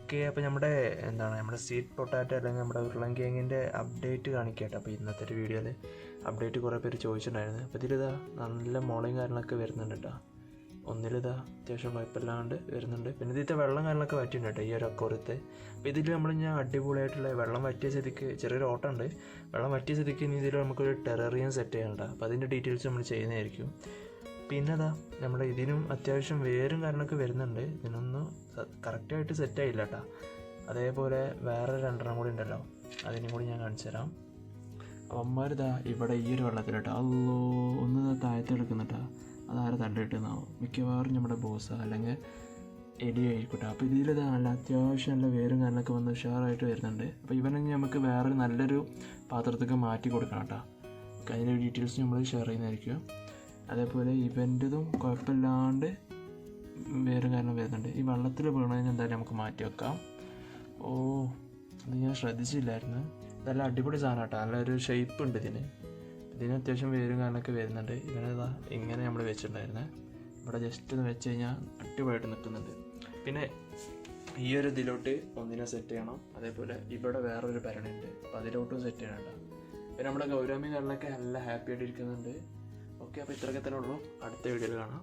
Okay, അപ്പോൾ നമ്മുടെ sweet potato അല്ലെങ്കിൽ നമ്മുടെ ഉരുളൻകിഴങ്ങിൻ്റെ അപ്ഡേറ്റ് കാണിക്കട്ടെ. അപ്പോൾ ഇന്നത്തെ ഒരു വീഡിയോയിൽ അപ്ഡേറ്റ് കുറേ പേര് ചോദിച്ചിട്ടുണ്ടായിരുന്നു. അപ്പോൾ ഇതിലിതാ നല്ല മുളയും കാര്യങ്ങളൊക്കെ വരുന്നുണ്ട് കേട്ടോ. ഒന്നിലിതാ അത്യാവശ്യം കുഴപ്പമില്ലാണ്ട് വരുന്നുണ്ട്. പിന്നെ ഇതിലത്തെ വെള്ളം കാര്യങ്ങളൊക്കെ വറ്റിയിട്ടുണ്ട് കേട്ടോ ഈ ഒരു അക്കോറത്തെ. അപ്പോൾ ഇതിൽ ഞാൻ അടിപൊളിയായിട്ടുള്ള വെള്ളം വറ്റിയ സ്ഥിതിക്ക് ചെറിയൊരു ഓട്ടമുണ്ട്. വെള്ളം വറ്റിയ സ്ഥിതിക്ക് ഇനി ഇതിൽ നമുക്കൊരു ടെററിയം സെറ്റ് ചെയ്യണ്ട. അപ്പോൾ അതിൻ്റെ ഡീറ്റെയിൽസ് നമ്മൾ ചെയ്യുന്നതായിരിക്കും. പിന്നെ നമ്മുടെ ഇതിനും അത്യാവശ്യം വേരും കാര്യങ്ങളൊക്കെ വരുന്നുണ്ട്. ഇതിനൊന്നും കറക്റ്റായിട്ട് സെറ്റായില്ല കേട്ടോ. അതേപോലെ വേറെ രണ്ടെണ്ണം കൂടി ഉണ്ടല്ലോ, അതിനും കൂടി ഞാൻ കാണിച്ചു തരാം. അമ്മമാരിതാ ഇവിടെ ഈ ഒരു വെള്ളത്തിലിട്ടോ അല്ലോ ഒന്ന് താഴത്തെടുക്കുന്നുട്ടാ. അതാരെ തള്ളിയിട്ടെന്നാവും, മിക്കവാറും നമ്മുടെ ബോസ് അല്ലെങ്കിൽ എലിയായിരിക്കട്ടെ. അപ്പോൾ ഇതിലിതാ നല്ല അത്യാവശ്യം നല്ല വേരും കാര്യങ്ങളൊക്കെ വന്ന് ഉഷാറായിട്ട് വരുന്നുണ്ട്. അപ്പോൾ ഇവനെ നമുക്ക് വേറെ നല്ലൊരു പാത്രത്തേക്ക് മാറ്റി കൊടുക്കണം കേട്ടോ. അതിൻ്റെ ഡീറ്റെയിൽസ് നമ്മൾ ഷെയർ ചെയ്യുന്നതായിരിക്കും. അതേപോലെ ഇവൻ്റെതും കുഴപ്പമില്ലാണ്ട് വേരും കാരണം വരുന്നുണ്ട്. ഈ വെള്ളത്തിൽ വീണതിന് എന്തായാലും നമുക്ക് മാറ്റി വെക്കാം. ഓ, അത് ഞാൻ ശ്രദ്ധിച്ചില്ലായിരുന്നു. നല്ല അടിപൊളി സാധനം കേട്ടോ. നല്ലൊരു ഷേപ്പ് ഉണ്ട് ഇതിന് അത്യാവശ്യം വേരും കാരണമൊക്കെ വരുന്നുണ്ട്. ഇതിനേതാ ഇങ്ങനെ നമ്മൾ വെച്ചിട്ടുണ്ടായിരുന്നത്. ഇവിടെ ജസ്റ്റ് ഒന്ന് വെച്ച് കഴിഞ്ഞാൽ അടിപൊളിയായിട്ട് നിൽക്കുന്നുണ്ട്. പിന്നെ ഈ ഒരു ഇതിലോട്ട് ഒന്നിനെ സെറ്റ് ചെയ്യണം. അതേപോലെ ഇവിടെ വേറൊരു ഭരണമുണ്ട്, അപ്പോൾ അതിലോട്ടും സെറ്റ് ചെയ്യണം കേട്ടോ. പിന്നെ നമ്മുടെ ഗൗരാമി കാരണമൊക്കെ നല്ല ഹാപ്പി ആയിട്ട് ഇരിക്കുന്നുണ്ട്. ഓക്കെ, അപ്പോൾ ഇത്രയൊക്കെ തന്നെ ഉള്ളൂ. അടുത്ത വീഡിയോയിൽ കാണാം.